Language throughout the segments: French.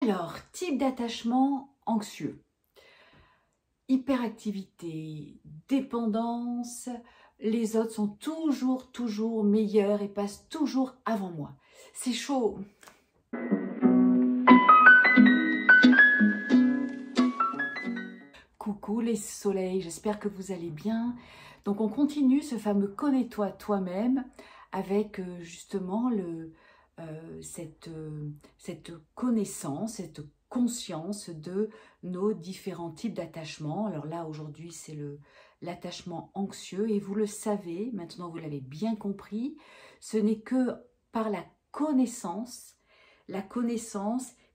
Alors, type d'attachement anxieux. Hyperactivité, dépendance, les autres sont toujours meilleurs et passent toujours avant moi. C'est chaud. Coucou les soleils, j'espère que vous allez bien. Donc on continue ce fameux connais-toi toi-même avec justement cette connaissance, cette conscience de nos différents types d'attachement. Alors là aujourd'hui c'est l'attachement anxieux et vous le savez, maintenant vous l'avez bien compris, ce n'est que par la connaissance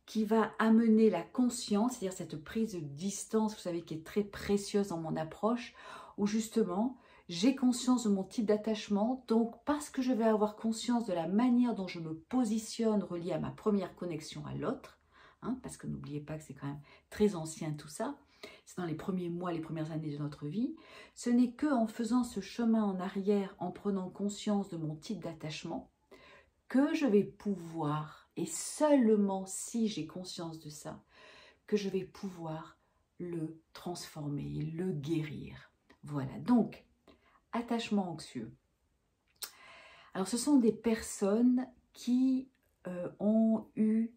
qui va amener la conscience, c'est-à-dire cette prise de distance, vous savez, qui est très précieuse dans mon approche, où justement, j'ai conscience de mon type d'attachement, donc parce que je vais avoir conscience de la manière dont je me positionne reliée à ma première connexion à l'autre, hein, parce que n'oubliez pas que c'est quand même très ancien tout ça, c'est dans les premiers mois, les premières années de notre vie, ce n'est qu'en faisant ce chemin en arrière, en prenant conscience de mon type d'attachement, que je vais pouvoir, et seulement si j'ai conscience de ça, que je vais pouvoir le transformer, le guérir. Voilà, donc, attachement anxieux. Alors, ce sont des personnes qui ont eu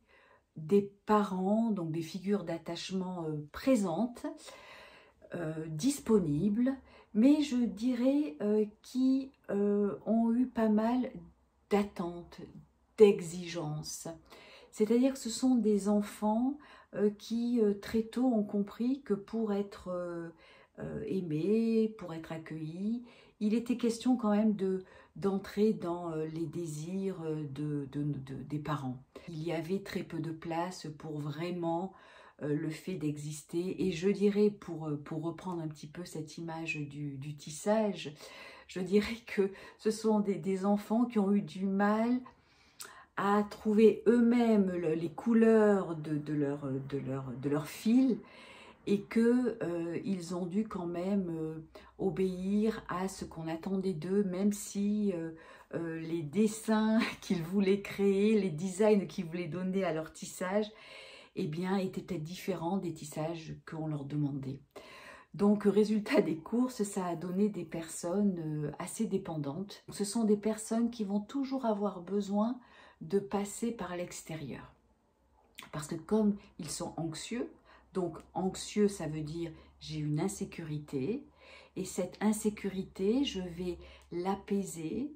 des parents, donc des figures d'attachement présentes, disponibles, mais je dirais qui ont eu pas mal d'attentes, d'exigences. C'est-à-dire que ce sont des enfants qui très tôt ont compris que pour être aimés, pour être accueillis, il était question quand même d'entrer dans les désirs des parents. Il y avait très peu de place pour vraiment le fait d'exister. Et je dirais, pour reprendre un petit peu cette image du tissage, je dirais que ce sont des enfants qui ont eu du mal à trouver eux-mêmes les couleurs de leur fil et qu'ils ont dû quand même obéir à ce qu'on attendait d'eux, même si les dessins qu'ils voulaient créer, les designs qu'ils voulaient donner à leur tissage, eh bien, étaient peut-être différents des tissages qu'on leur demandait. Donc, résultat des courses, ça a donné des personnes assez dépendantes. Ce sont des personnes qui vont toujours avoir besoin de passer par l'extérieur. Parce que comme ils sont anxieux, donc anxieux, ça veut dire j'ai une insécurité, et cette insécurité, je vais l'apaiser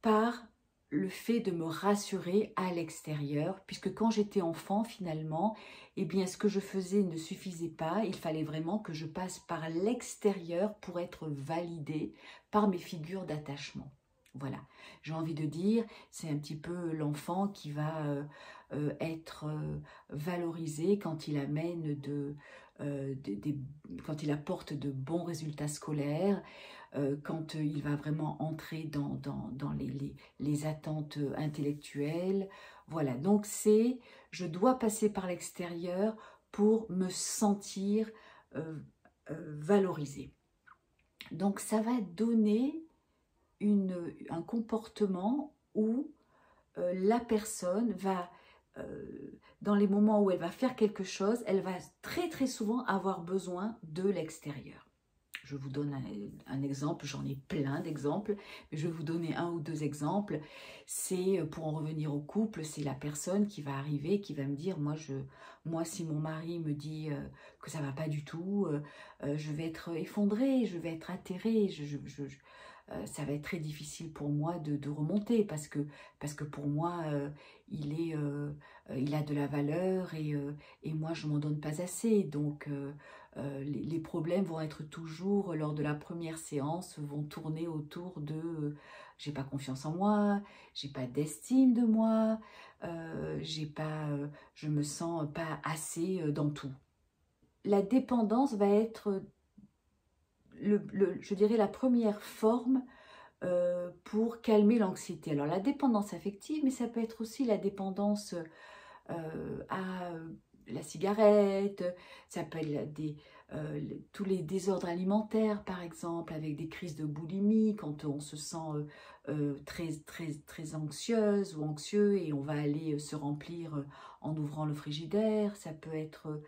par le fait de me rassurer à l'extérieur, puisque quand j'étais enfant, finalement, eh bien, ce que je faisais ne suffisait pas. Il fallait vraiment que je passe par l'extérieur pour être validée par mes figures d'attachement. Voilà, j'ai envie de dire, c'est un petit peu l'enfant qui va être valorisé quand il amène quand il apporte de bons résultats scolaires, quand il va vraiment entrer dans les attentes intellectuelles. Voilà, donc je dois passer par l'extérieur pour me sentir valorisée. Donc ça va donner un comportement où la personne va, dans les moments où elle va faire quelque chose, elle va très souvent avoir besoin de l'extérieur. Je vous donne un exemple, j'en ai plein d'exemples, mais je vais vous donner un ou deux exemples. C'est, pour en revenir au couple, c'est la personne qui va arriver, qui va me dire, moi si mon mari me dit que ça ne va pas du tout, je vais être effondrée, je vais être atterrée, ça va être très difficile pour moi de remonter parce que pour moi, il a de la valeur et moi, je ne m'en donne pas assez. Donc, les problèmes vont être toujours, lors de la première séance, vont tourner autour de j'ai pas confiance en moi, j'ai pas d'estime de moi, je me sens pas assez dans tout. La dépendance va être je dirais la première forme pour calmer l'anxiété. Alors la dépendance affective, mais ça peut être aussi la dépendance à la cigarette, ça peut être tous les désordres alimentaires par exemple, avec des crises de boulimie, quand on se sent très anxieuse ou anxieux et on va aller se remplir en ouvrant le frigidaire. Ça peut être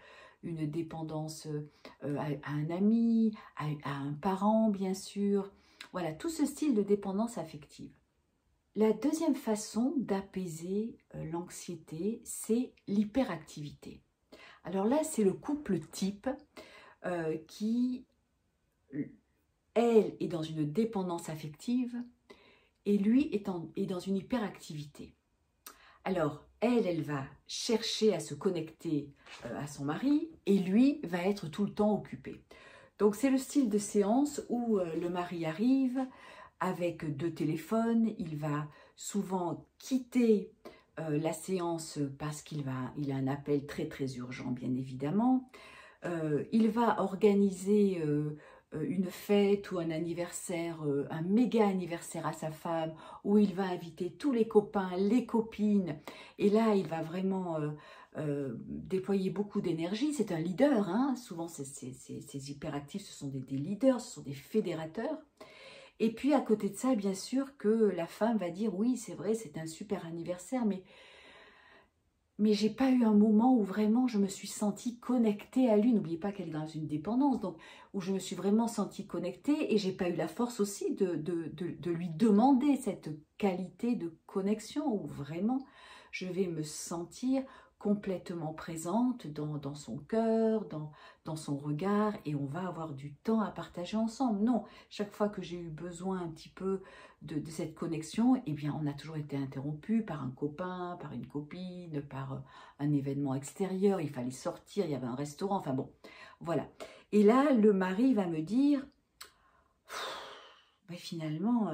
une dépendance à un ami, à un parent bien sûr. Voilà, tout ce style de dépendance affective. La deuxième façon d'apaiser l'anxiété, c'est l'hyperactivité. Alors là, c'est le couple type qui, elle, est dans une dépendance affective et lui est dans une hyperactivité. Alors, elle va chercher à se connecter à son mari et lui va être tout le temps occupé. Donc, c'est le style de séance où le mari arrive avec 2 téléphones, il va souvent quitter la séance parce qu'il a un appel très urgent, bien évidemment. Il va organiser une fête ou un anniversaire, un méga anniversaire à sa femme, où il va inviter tous les copains, les copines, et là il va vraiment déployer beaucoup d'énergie. C'est un leader, hein. Souvent ces hyperactifs, ce sont des leaders, ce sont des fédérateurs. Et puis à côté de ça, bien sûr que la femme va dire oui, c'est vrai, c'est un super anniversaire, mais j'ai pas eu un moment où vraiment je me suis sentie connectée à lui. N'oubliez pas qu'elle est dans une dépendance, donc où je me suis vraiment sentie connectée et j'ai pas eu la force aussi de lui demander cette qualité de connexion où vraiment je vais me sentir complètement présente dans son cœur, dans son regard, et on va avoir du temps à partager ensemble. Non, chaque fois que j'ai eu besoin un petit peu de cette connexion, eh bien, on a toujours été interrompu par un copain, par une copine, par un événement extérieur, il fallait sortir, il y avait un restaurant, enfin bon, voilà. Et là, le mari va me dire, ben finalement,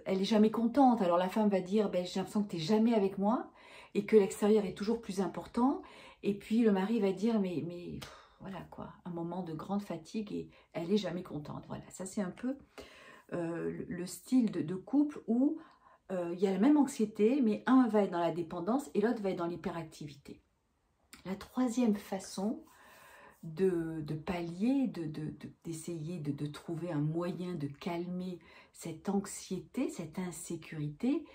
elle est jamais contente. Alors la femme va dire, ben, j'ai l'impression que tu n'es jamais avec moi et que l'extérieur est toujours plus important. Et puis le mari va dire, mais voilà quoi, un moment de grande fatigue et elle est jamais contente. Voilà, ça c'est un peu le style de couple où il y a la même anxiété, mais un va être dans la dépendance et l'autre va être dans l'hyperactivité. La troisième façon de pallier, d'essayer de trouver un moyen de calmer cette anxiété, cette insécurité,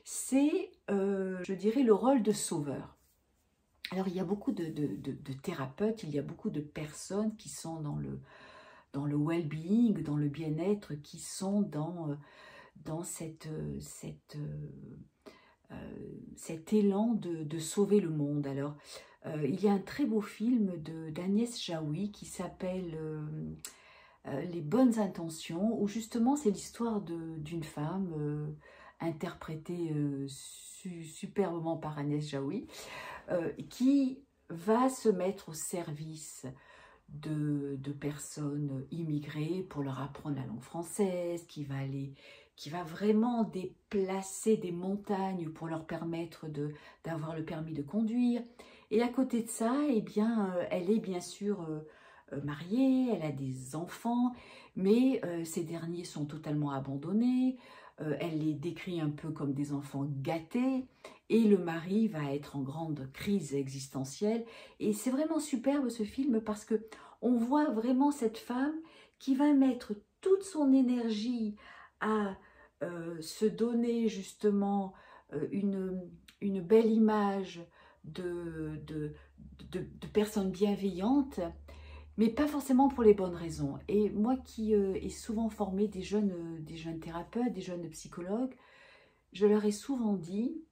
c'est, je dirais, le rôle de sauveur. Alors, il y a beaucoup de thérapeutes, il y a beaucoup de personnes qui sont dans le well-being, dans le bien-être, qui sont dans cet élan de sauver le monde. Alors, il y a un très beau film d'Agnès Jaoui qui s'appelle Les bonnes intentions, où justement c'est l'histoire d'une femme interprétée superbement par Agnès Jaoui, qui va se mettre au service de personnes immigrées pour leur apprendre la langue française, qui va vraiment déplacer des montagnes pour leur permettre d'avoir le permis de conduire. Et à côté de ça, eh bien, elle est bien sûr mariée, elle a des enfants, mais ces derniers sont totalement abandonnés. Elle les décrit un peu comme des enfants gâtés et le mari va être en grande crise existentielle. Et c'est vraiment superbe ce film parce que on voit vraiment cette femme qui va mettre toute son énergie à se donner justement une belle image de personnes bienveillantes, mais pas forcément pour les bonnes raisons. Et moi qui ai souvent formé des jeunes thérapeutes, des jeunes psychologues, je leur ai souvent dit,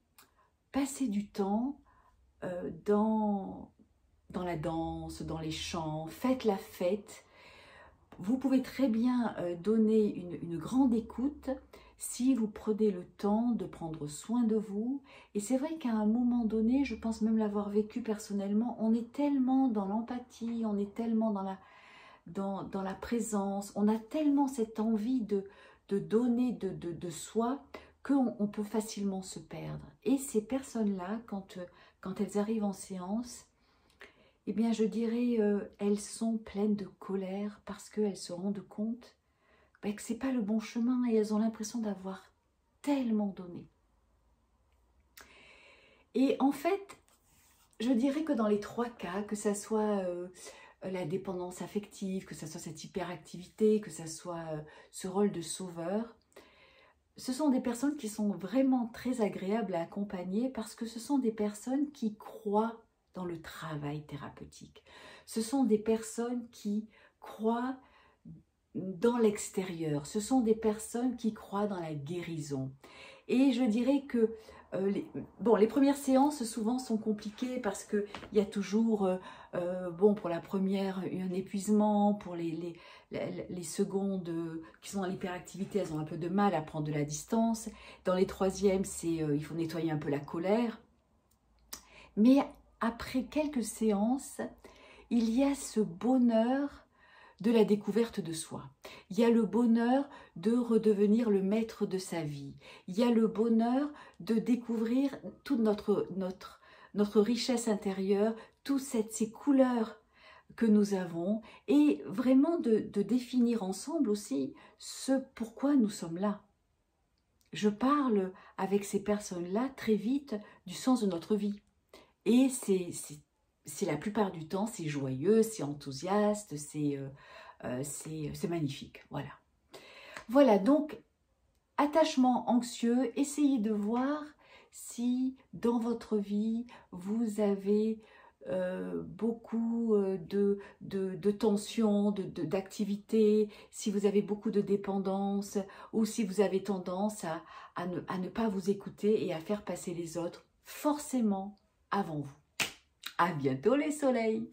passez du temps dans la danse, dans les chants, faites la fête. Vous pouvez très bien donner une grande écoute si vous prenez le temps de prendre soin de vous. Et c'est vrai qu'à un moment donné, je pense même l'avoir vécu personnellement, on est tellement dans l'empathie, on est tellement dans la présence, on a tellement cette envie de donner de soi qu'on peut facilement se perdre. Et ces personnes-là, quand elles arrivent en séance, eh bien, je dirais, elles sont pleines de colère parce qu'elles se rendent compte que ce n'est pas le bon chemin et elles ont l'impression d'avoir tellement donné. Et en fait, je dirais que dans les 3 cas, que ça soit la dépendance affective, que ça soit cette hyperactivité, que ça soit ce rôle de sauveur, ce sont des personnes qui sont vraiment très agréables à accompagner parce que ce sont des personnes qui croient dans le travail thérapeutique. Ce sont des personnes qui croient dans l'extérieur. Ce sont des personnes qui croient dans la guérison. Et je dirais que les premières séances souvent sont compliquées parce qu'il y a toujours, pour la première, un épuisement, pour les secondes qui sont dans l'hyperactivité, elles ont un peu de mal à prendre de la distance. Dans les troisièmes, il faut nettoyer un peu la colère. Mais après quelques séances, il y a ce bonheur de la découverte de soi. Il y a le bonheur de redevenir le maître de sa vie. Il y a le bonheur de découvrir toute notre richesse intérieure, toutes ces couleurs que nous avons et vraiment de définir ensemble aussi ce pourquoi nous sommes là. Je parle avec ces personnes-là très vite du sens de notre vie. Et c'est la plupart du temps, c'est joyeux, c'est enthousiaste, c'est magnifique. Voilà. Voilà, donc, attachement anxieux, essayez de voir si dans votre vie, vous avez beaucoup de tensions, d'activités, si vous avez beaucoup de dépendance ou si vous avez tendance à ne pas vous écouter et à faire passer les autres forcément avant vous. À bientôt les soleils!